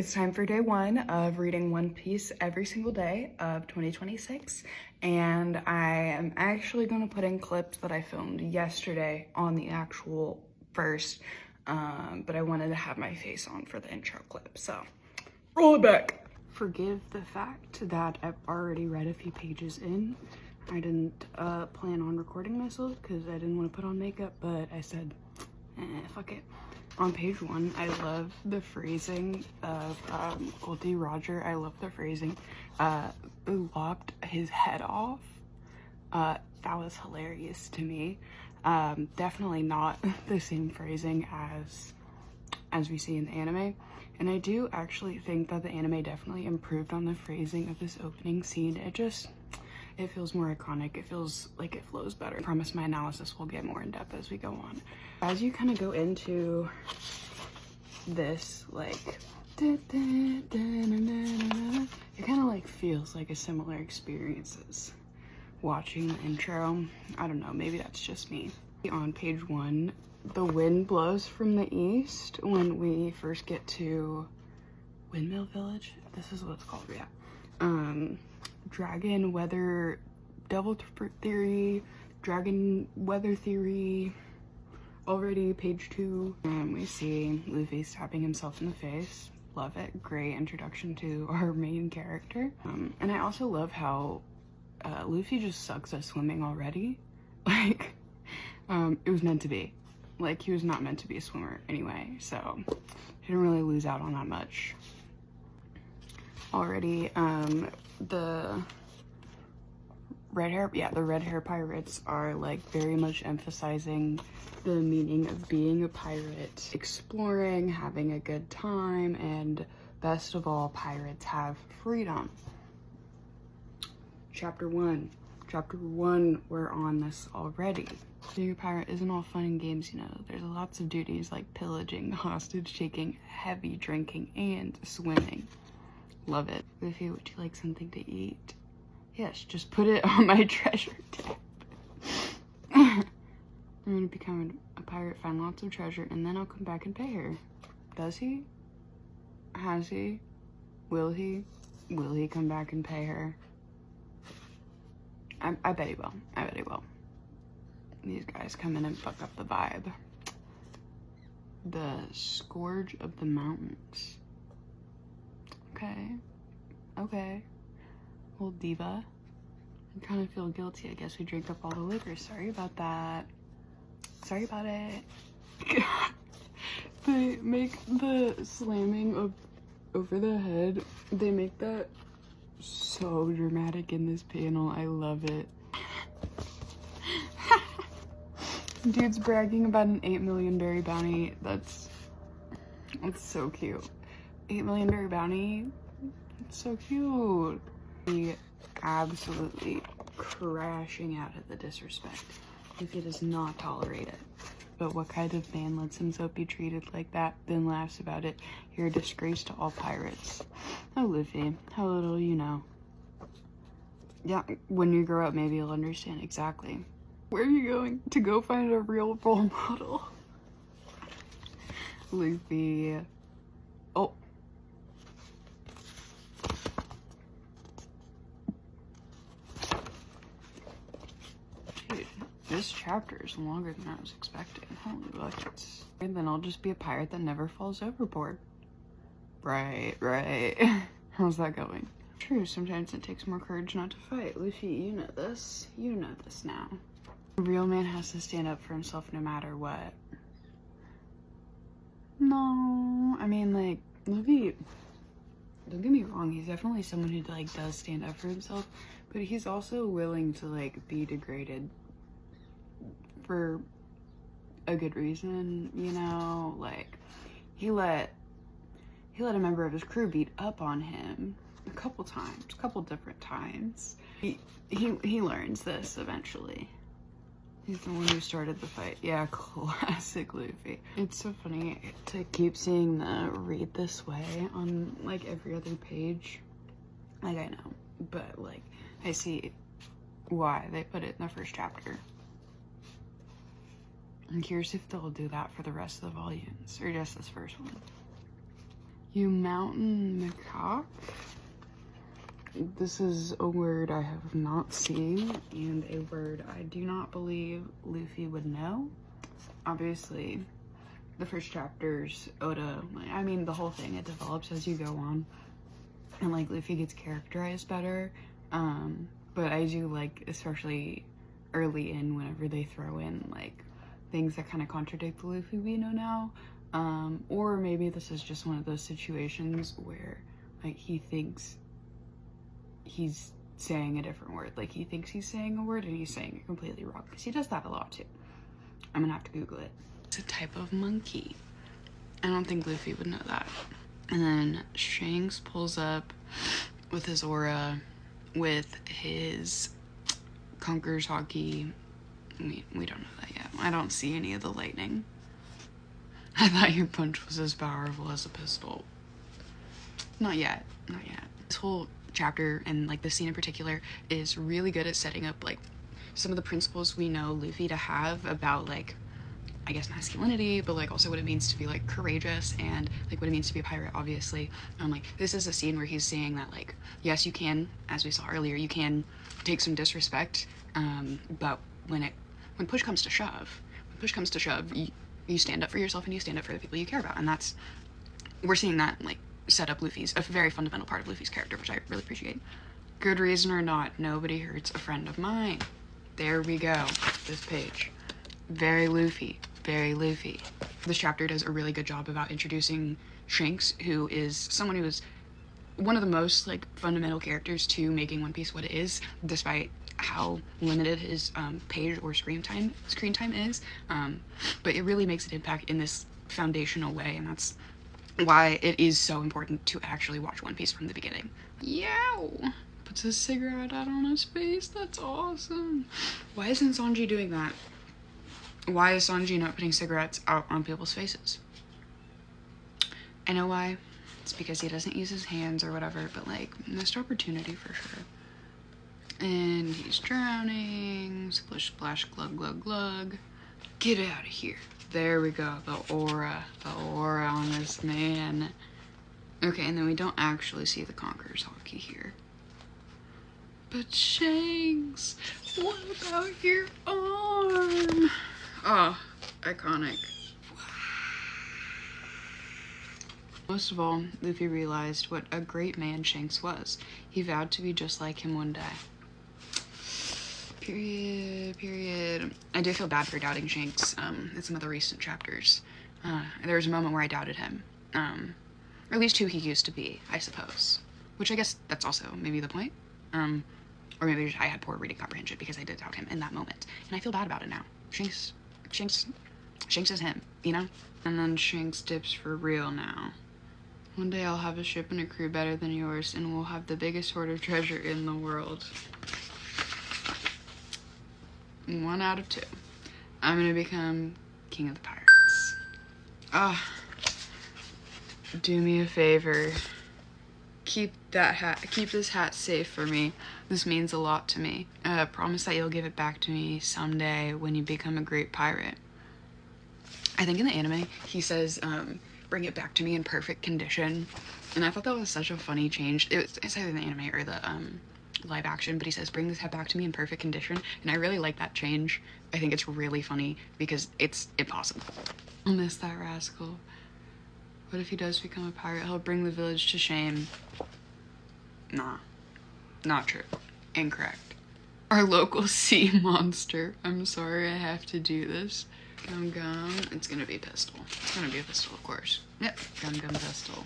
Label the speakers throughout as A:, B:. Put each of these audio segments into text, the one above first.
A: It's time for day one of reading One Piece every single day of 2026, and I am actually going to put in clips that I filmed yesterday on the actual first, but I wanted to have my face on for the intro clip, so roll it back. Forgive the fact that I've already read a few pages in. I didn't plan on recording myself because I didn't want to put on makeup, but I said, fuck it. On page one, I love the phrasing of Gold D. Roger. I love the phrasing. Who lopped his head off. That was hilarious to me. Definitely not the same phrasing as we see in the anime. And I do actually think that the anime definitely improved on the phrasing of this opening scene. It feels more iconic. It feels like it flows better. I promise my analysis will get more in depth as we go on. As you kind of go into this, like, it kind of like feels like a similar experience as watching the intro. I don't know, maybe that's just me. On page one, the wind blows from the east when we first get to Windmill Village. This is what it's called, yeah. Dragon weather, devil theory, dragon weather theory. Already page two, we see Luffy stabbing himself in the face. Love it. Great introduction to our main character. And I also love how Luffy just sucks at swimming already. Like, it was meant to be. Like, he was not meant to be a swimmer anyway, so he didn't really lose out on that much. Already, the red hair pirates are like very much emphasizing the meaning of being a pirate, exploring, having a good time, and best of all, pirates have freedom. Chapter one, we're on this already. Being a pirate isn't all fun and games, you know. There's lots of duties like pillaging, hostage taking, heavy drinking, and swimming. Love it. Luffy, would you like something to eat? Yes, just put it on my treasure tab. I'm gonna become a pirate, find lots of treasure, and then I'll come back and pay her. Does he? Has he? Will he? Will he come back and pay her? I bet he will. I bet he will. These guys come in and fuck up the vibe. The Scourge of the Mountains. Okay. Old diva. I kind of feel guilty. I guess we drink up all the liquor. Sorry about that. Sorry about it. They make the slamming of over the head. They make that so dramatic in this panel. I love it. Dude's bragging about an 8 million berry bounty. That's so cute. 8 million berry bounty. It's so cute. He absolutely crashing out at the disrespect. Luffy does not tolerate it. But what kind of man lets himself be treated like that, then laughs about it? You're a disgrace to all pirates. Oh, Luffy, how little you know. Yeah, when you grow up, maybe you'll understand exactly. Where are you going? To go find a real role model. Luffy. Oh. Dude, this chapter is longer than I was expecting. Holy buckets. And then I'll just be a pirate that never falls overboard. Right. How's that going? True, sometimes it takes more courage not to fight. Luffy, you know this. You know this now. A real man has to stand up for himself no matter what. No, I mean, like, Luffy, don't get me wrong, he's definitely someone who, like, does stand up for himself, but he's also willing to, like, be degraded for a good reason, you know? Like, he let a member of his crew beat up on him a couple different times. He learns this eventually. He's the one who started the fight. Yeah, classic Luffy. It's so funny to keep seeing the read this way on like every other page. Like, I know, but like I see why they put it in the first chapter. I'm curious if they'll do that for the rest of the volumes or just this first one. You mountain macaque? This is a word I have not seen and a word I do not believe Luffy would know. Obviously, the first chapters, Oda, I mean, the whole thing, it develops as you go on. And, like, Luffy gets characterized better. But I do like, especially early in, whenever they throw in, like, things that kind of contradict the Luffy we know now. Or maybe this is just one of those situations where, like, he thinks he's saying a different word. Like, he thinks he's saying a word and he's saying it completely wrong. Because he does that a lot, too. I'm gonna have to Google it. It's a type of monkey. I don't think Luffy would know that. And then Shanks pulls up with his aura, with his Conqueror's Haki. We don't know that yet. I don't see any of the lightning. I thought your punch was as powerful as a pistol. Not yet. Not yet. This whole chapter, and like this scene in particular, is really good at setting up like some of the principles we know Luffy to have about, like, I guess masculinity, but like also what it means to be like courageous, and like what it means to be a pirate, obviously. Like, this is a scene where he's saying that, like, yes, you can, as we saw earlier, you can take some disrespect, but when push comes to shove, you stand up for yourself and you stand up for the people you care about. And we're seeing that like set up Luffy's, a very fundamental part of Luffy's character, which I really appreciate. Good reason or not, nobody hurts a friend of mine. There we go. This page. Very Luffy. Very Luffy. This chapter does a really good job about introducing Shanks, who is someone who is one of the most like fundamental characters to making One Piece what it is, despite how limited his page or screen time is. But it really makes an impact in this foundational way, and that's why it is so important to actually watch One Piece from the beginning. Yow! Puts a cigarette out on his face. That's awesome. Why isn't Sanji doing that? Why is Sanji not putting cigarettes out on people's faces? I know why. It's because he doesn't use his hands or whatever, but like, missed opportunity for sure. And he's drowning. Splish, splash, glug, glug, glug. Get out of here. There we go. The aura on this man. Okay, and then we don't actually see the Conqueror's Haki here. But Shanks, what about your arm? Oh, iconic. Most of all, Luffy realized what a great man Shanks was. He vowed to be just like him one day. Period. I do feel bad for doubting Shanks in some of the recent chapters. There was a moment where I doubted him. Or at least who he used to be, I suppose. Which I guess that's also maybe the point. Or maybe I had poor reading comprehension because I did doubt him in that moment. And I feel bad about it now. Shanks is him, you know? And then Shanks dips for real now. One day I'll have a ship and a crew better than yours, and we'll have the biggest hoard of treasure in the world. 1 out of 2. I'm gonna become king of the pirates. Do me a favor. Keep this hat safe for me. This means a lot to me. Promise that you'll give it back to me someday when you become a great pirate. I think in the anime, he says, bring it back to me in perfect condition. And I thought that was such a funny change. It's either in the anime or the live action, but he says, bring this hat back to me in perfect condition. And I really like that change. I think it's really funny because it's impossible. I'll miss that rascal. What if he does become a pirate? He'll bring the village to shame. Nah. Not true. Incorrect. Our local sea monster. I'm sorry I have to do this. Gum Gum. It's gonna be Pistol. It's gonna be a pistol, of course. Yep. Gum Gum Pistol.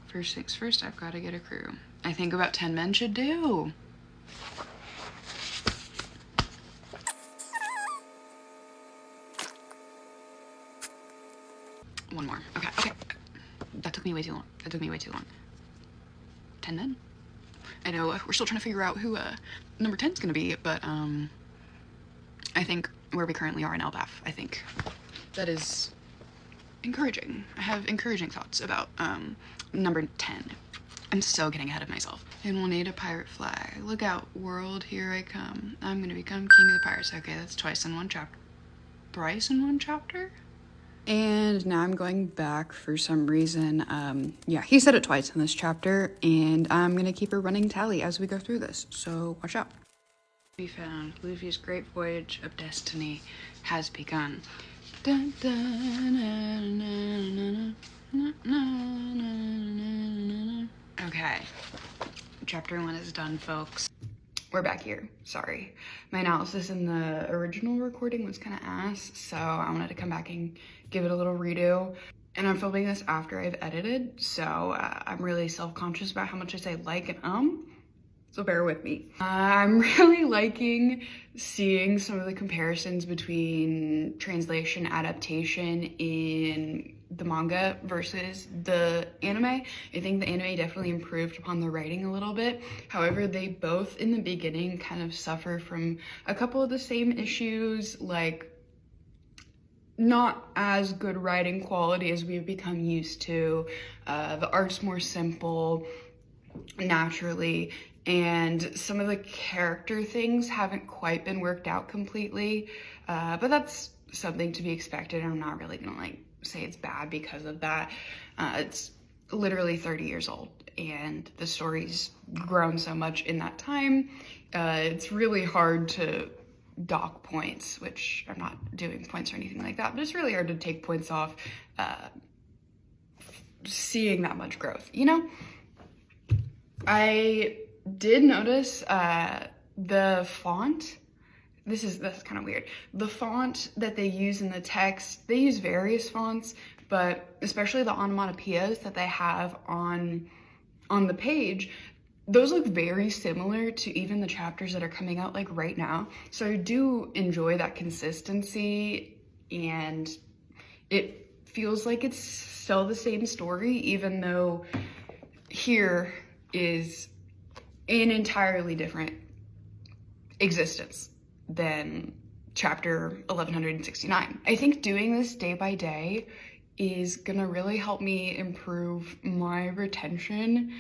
A: First things first, I've got to get a crew. I think about 10 men should do. One more. Okay. That took me way too long. 10 men? I know we're still trying to figure out who number 10 is going to be, but I think where we currently are in Elbaf, I think that is encouraging. I have encouraging thoughts about number 10. I'm so getting ahead of myself. And we'll need a pirate flag. Look out, world, here I come. I'm gonna become king of the pirates. Okay, that's twice in one chapter. Thrice in one chapter? And now I'm going back for some reason. Yeah, he said it twice in this chapter, and I'm gonna keep a running tally as we go through this, so watch out. We found Luffy's great voyage of destiny has begun. Dun, dun, na, na, na, okay, chapter 1 is done, folks. We're back here. Sorry. My analysis in the original recording was kind of ass, so I wanted to come back and give it a little redo. And I'm filming this after I've edited, so I'm really self-conscious about how much I say like and so bear with me. I'm really liking seeing some of the comparisons between translation adaptation in the manga versus the anime. I think the anime definitely improved upon the writing a little bit. However, they both in the beginning kind of suffer from a couple of the same issues, like not as good writing quality as we've become used to. The art's more simple naturally, and some of the character things haven't quite been worked out completely, but that's something to be expected. I'm not really gonna like say it's bad because of that. It's literally 30 years old and the story's grown so much in that time. It's really hard to dock points, which I'm not doing points or anything like that, but it's really hard to take points off seeing that much growth, you know? I did notice the font. That's kind of weird. The font that they use in the text, they use various fonts, but especially the onomatopoeias that they have on the page, those look very similar to even the chapters that are coming out like right now. So I do enjoy that consistency, and it feels like it's still the same story, even though here is an entirely different existence than chapter 1169. I think doing this day by day is gonna really help me improve my retention.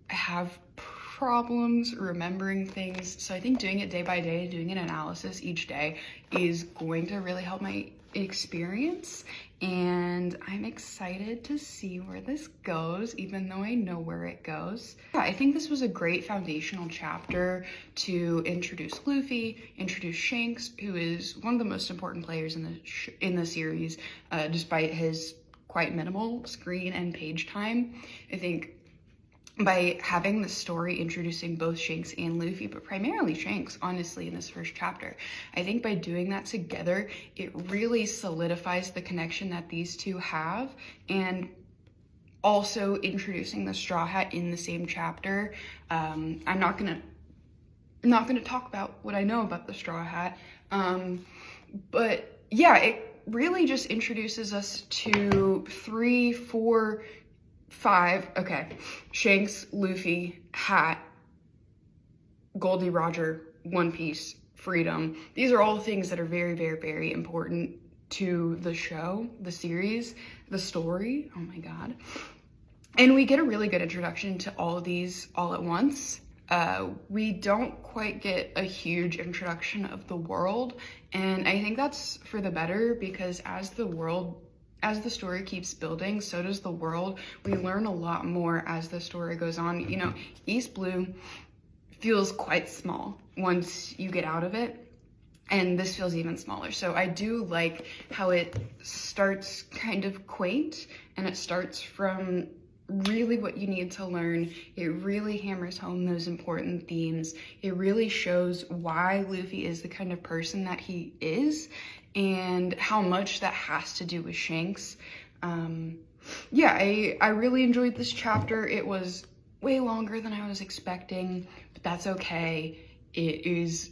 A: I have problems remembering things, so I think doing it day by day, doing an analysis each day is going to really help my experience, and I'm excited to see where this goes, even though I know where it goes. Yeah, I think this was a great foundational chapter to introduce Luffy, introduce Shanks, who is one of the most important players in the series, despite his quite minimal screen and page time. I think by having the story introducing both Shanks and Luffy, but primarily Shanks, honestly, in this first chapter, I think by doing that together, it really solidifies the connection that these two have, and also introducing the Straw Hat in the same chapter. I'm not gonna talk about what I know about the Straw Hat, but yeah, it really just introduces us to 3, 4, 5, okay, Shanks, Luffy, Hat, Goldie Roger, One Piece, Freedom. These are all things that are very, very, very important to the show, the series, the story. Oh my God. And we get a really good introduction to all of these all at once. We don't quite get a huge introduction of the world, and I think that's for the better, because as the story keeps building, so does the world. We learn a lot more as the story goes on. You know, East Blue feels quite small once you get out of it, and this feels even smaller. So I do like how it starts kind of quaint, and it starts from really what you need to learn. It really hammers home those important themes. It really shows why Luffy is the kind of person that he is, and how much that has to do with Shanks. Yeah, I really enjoyed this chapter. It was way longer than I was expecting, but that's okay. It is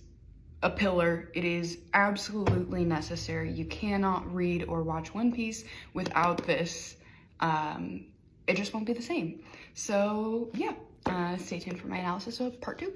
A: a pillar. It is absolutely necessary. You cannot read or watch One Piece without this. It just won't be the same. So yeah, stay tuned for my analysis of part 2.